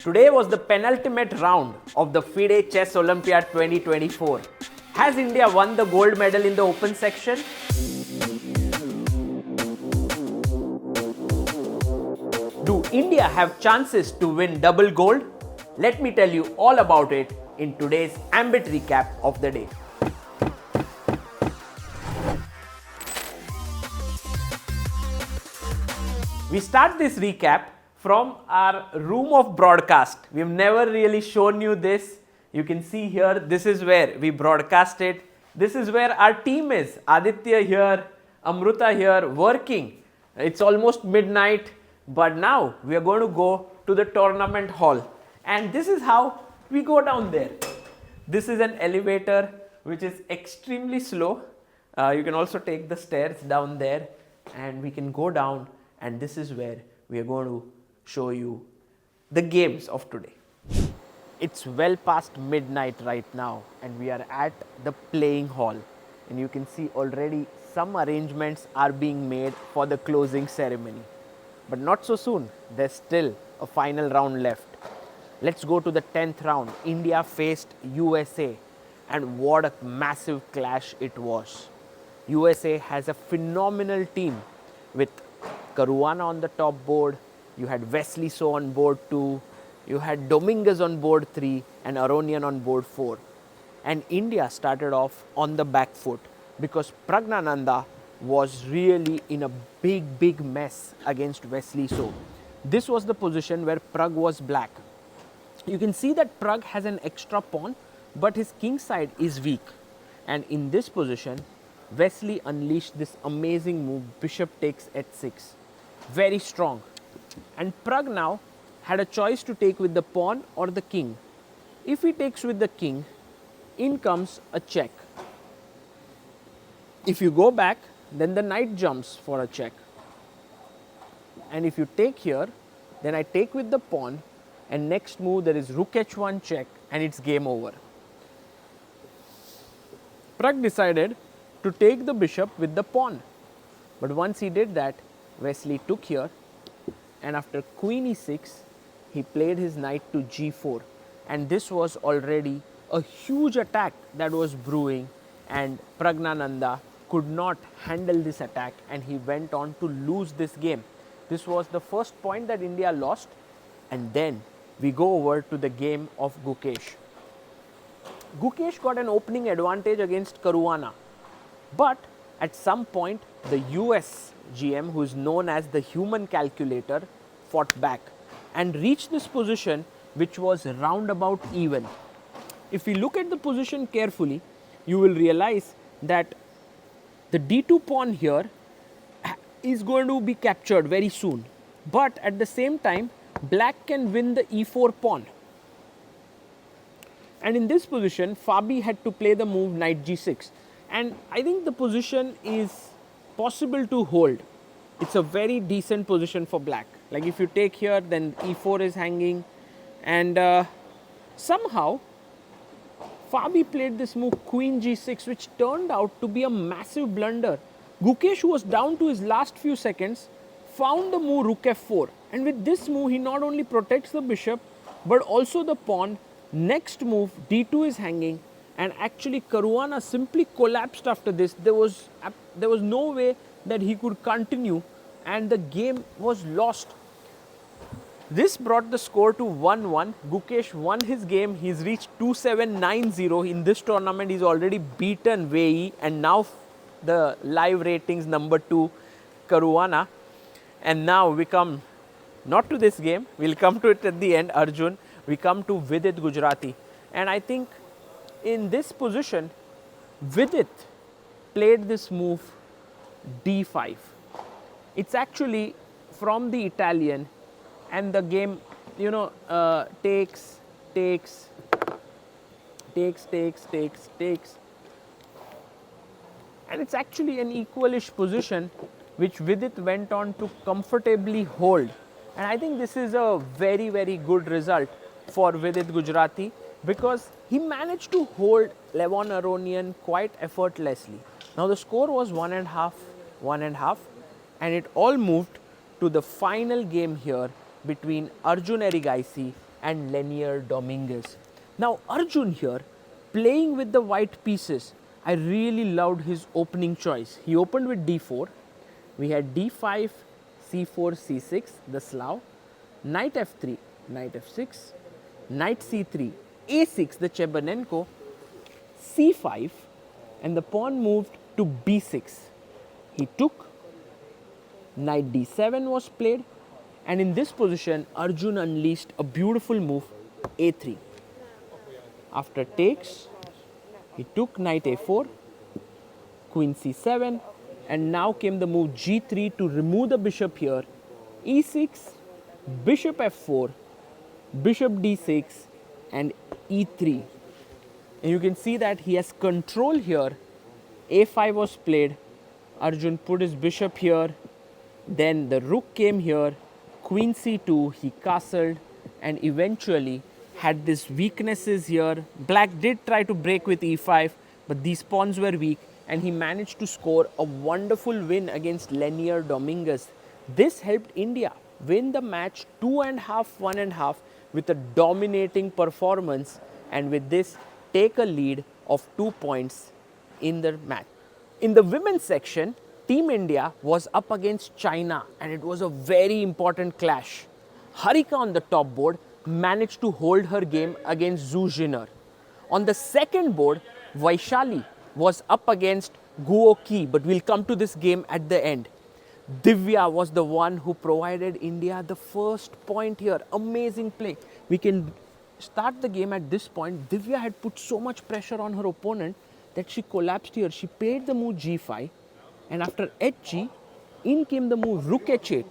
Today was the penultimate round of the FIDE Chess Olympiad 2024. Has India won the gold medal in the open section? Do India have chances to win double gold? Let me tell you all about it in today's Ambit Recap of the day. We start this recap from our room of broadcast. We've never really shown you this. You can see here, this is where we broadcast it. This is where our team is. Aditya here, Amruta here, working. It's almost midnight, but now we are going to go to the tournament hall. And this is how we go down there. This is an elevator which is extremely slow. You can also take the stairs down there and we can go down, and this is where we are going to show you the games of today. It's well past midnight right now and we are at the playing hall, and you can see already some arrangements are being made for the closing ceremony. But not so soon, there's still a final round left. Let's go to the 10th round. India faced USA, and what a massive clash it was. USA has a phenomenal team with Caruana on the top board. You had Wesley So on board 2, you had Dominguez on board 3 and Aronian on board 4. And India started off on the back foot because Pragnananda was really in a big mess against Wesley So. This was the position where Prag was black. You can see that Prag has an extra pawn, but his king side is weak. And in this position, Wesley unleashed this amazing move, bishop takes h6. Very strong. And Prag now had a choice to take with the pawn or the king. If he takes with the king, in comes a check. If you go back, then the knight jumps for a check. And if you take here, then I take with the pawn, and next move there is rook h1 check, and it's game over. Prag decided to take the bishop with the pawn. But once he did that, Wesley took here, and after queen e6, he played his knight to g4. And this was already a huge attack that was brewing, and Pragnananda could not handle this attack and he went on to lose this game. This was the first point that India lost, and then we go over to the game of Gukesh. Gukesh got an opening advantage against Caruana, but at some point the US GM, who is known as the human calculator, fought back and reached this position which was roundabout even. If we look at the position carefully, you will realize that the d2 pawn here is going to be captured very soon, but at the same time black can win the e4 pawn. And in this position, Fabi had to play the move knight g6, and I think the position is possible to hold. It's a very decent position for black. Like if you take here, then e4 is hanging, and somehow Fabi played this move queen g6, which turned out to be a massive blunder. Gukesh, who was down to his last few seconds, found the move rook f4, and with this move he not only protects the bishop but also the pawn. Next move d2 is hanging, and actually Caruana simply collapsed after this. There was no way that he could continue, and the game was lost. This brought the score to 1-1. Gukesh won his game. He's reached 2-7-9-0. In this tournament, he's already beaten Wei, and now the live ratings number 2, Caruana. And now we come not to this game. We'll come to it at the end, Arjun. We come to Vidit Gujarati. And I think in this position, Vidit played this move d5. It's actually from the Italian, and the game, takes, and it's actually an equalish position which Vidit went on to comfortably hold. And I think this is a very good result for Vidit Gujarati, because he managed to hold Levon Aronian quite effortlessly. Now the score was 1.5, and it all moved to the final game here between Arjun Erigaisi and Linear Dominguez. Now Arjun here, playing with the white pieces, I really loved his opening choice. He opened with d4. We had d5, c4, c6, the Slav, knight f3, knight f6, knight c3, a6, the Chebanenko, c5, and the pawn moved to b6. He took, knight d7 was played, and in this position Arjun unleashed a beautiful move, a3. After takes, he took knight a4, queen c7, and now came the move g3 to remove the bishop here, e6, bishop f4, bishop d6, and e3. And you can see that he has control here. a5 was played, Arjun put his bishop here, then the rook came here, queen c2, he castled, and eventually had these weaknesses here. Black did try to break with e5, but these pawns were weak, and he managed to score a wonderful win against Linear Dominguez. This helped India win the match 2.5, 1.5 with a dominating performance, and with this take a lead of 2 points in the match. In the women's section, Team India was up against China, and it was a very important clash. Harika on the top board managed to hold her game against Zhu Jiner. On the second board, Vaishali was up against Guo Qi, but we'll come to this game at the end. Divya was the one who provided India the first point here. Amazing play. We can start the game at this point. Divya had put so much pressure on her opponent that she collapsed here. She played the move g5, and after hg, in came the move rook h8.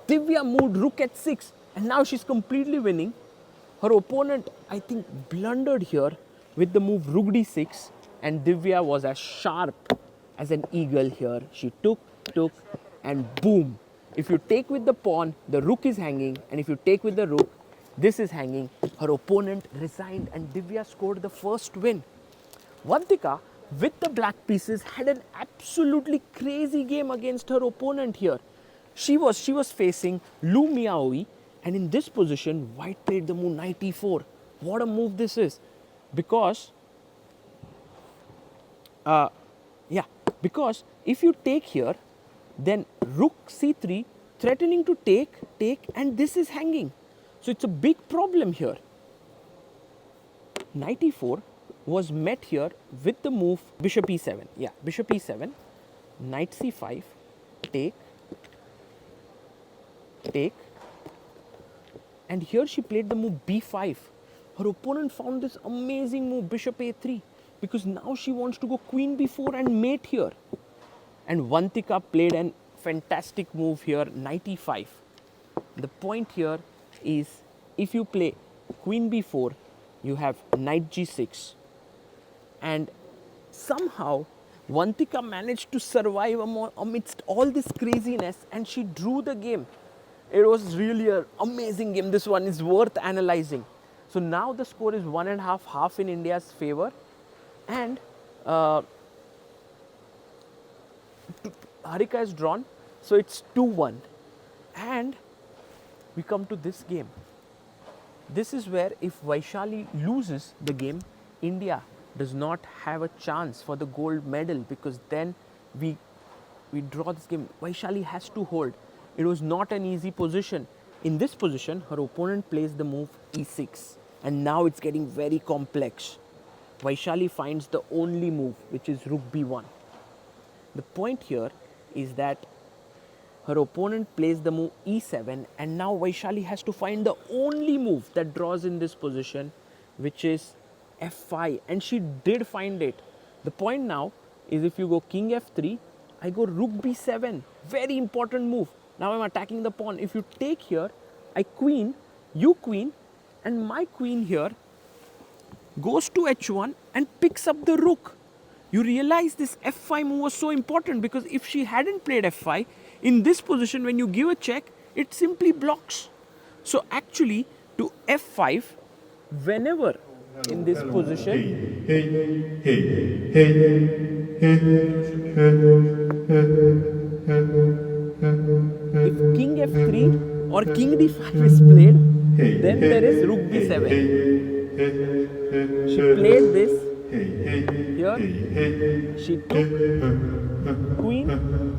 Divya moved rook h6, and now she's completely winning. Her opponent, I think, blundered here with the move rook d6, and Divya was as sharp as an eagle here. She took, and boom. If you take with the pawn, the rook is hanging, and if you take with the rook, this is hanging. Her opponent resigned, and Divya scored the first win. Vantika, with the black pieces, had an absolutely crazy game against her opponent here. She was facing Lu Miaoyi, and in this position, white played the move knight e4. What a move this is! Because if you take here, then rook c3, threatening to take, and this is hanging. So it's a big problem here. Knight e4 was met here with the move bishop e7. Yeah, bishop e7, knight c5, take, and here she played the move b5. Her opponent found this amazing move bishop a3, because now she wants to go queen b4 and mate here. And Vantika played an fantastic move here, knight e5. The point here is, if you play queen b4, you have knight g6. And somehow Vantika managed to survive amidst all this craziness, and she drew the game. It was really an amazing game. This one is worth analyzing. So now the score is 1.5, half in India's favor, and Harika is drawn, so it's 2-1. And we come to this game. This is where if Vaishali loses the game, India does not have a chance for the gold medal, because then we draw this game. Vaishali has to hold. It was not an easy position. In this position, her opponent plays the move e6, and now it's getting very complex. Vaishali finds the only move, which is rook b1. The point here is that her opponent plays the move e7, and now Vaishali has to find the only move that draws in this position, which is f5, and she did find it. The point now is, if you go king f3, I go rook b7, very important move. Now I'm attacking the pawn. If you take here, I queen, you queen, and my queen here goes to h1 and picks up the rook. You realize this f5 move was so important, because if she hadn't played f5, in this position when you give a check, it simply blocks. So actually, to f5, whenever in this position, if king f3 or king d5 is played, Then there is rook b7. She played this. Here she took queen,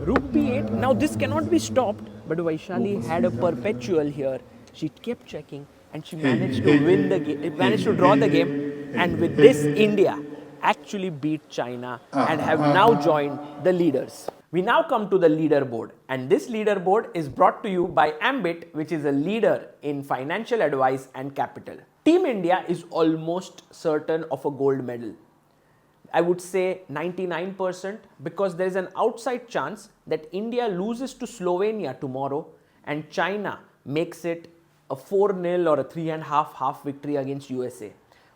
rook b8. Now this cannot be stopped, but Vaishali had a perpetual here. She kept checking and she managed to win the game, managed to draw the game, and with this India actually beat China and have now joined the leaders. We now come to the leaderboard, and this leaderboard is brought to you by Ambit, which is a leader in financial advice and capital. Team India is almost certain of a gold medal. I would say 99%, because there is an outside chance that India loses to Slovenia tomorrow and China makes it a 4-0 or a 3.5 victory against USA.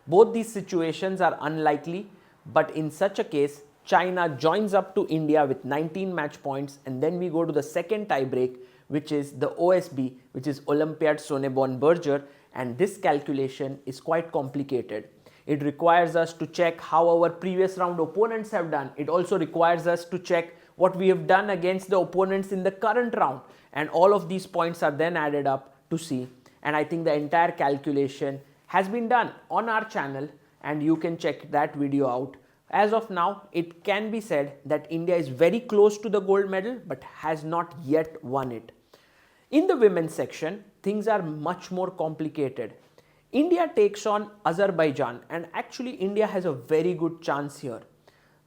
Both these situations are unlikely, but in such a case, China joins up to India with 19 match points, and then we go to the second tiebreak, which is the OSB, which is Olympiad Sonneborn Berger, and this calculation is quite complicated. It requires us to check how our previous round opponents have done. It also requires us to check what we have done against the opponents in the current round, and all of these points are then added up to see. And I think the entire calculation has been done on our channel, and you can check that video out. As of now, it can be said that India is very close to the gold medal but has not yet won it. In the women's section, things are much more complicated. India takes on Azerbaijan, and actually India has a very good chance here.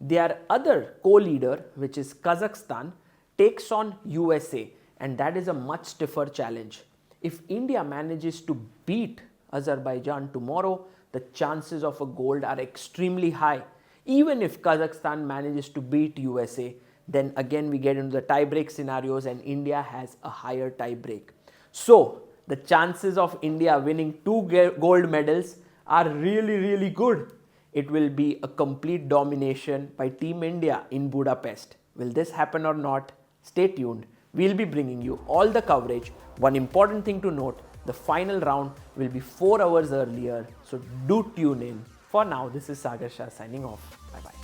Their other co-leader, which is Kazakhstan, takes on USA, and that is a much stiffer challenge. If India manages to beat Azerbaijan tomorrow, the chances of a gold are extremely high. Even if Kazakhstan manages to beat USA, then again we get into the tie-break scenarios and India has a higher tie-break. So the chances of India winning 2 gold medals are really good. It will be a complete domination by Team India in Budapest. Will this happen or not? Stay tuned. We'll be bringing you all the coverage. One important thing to note, the final round will be 4 hours earlier, so do tune in. For now, this is Sagar Shah signing off. Bye bye.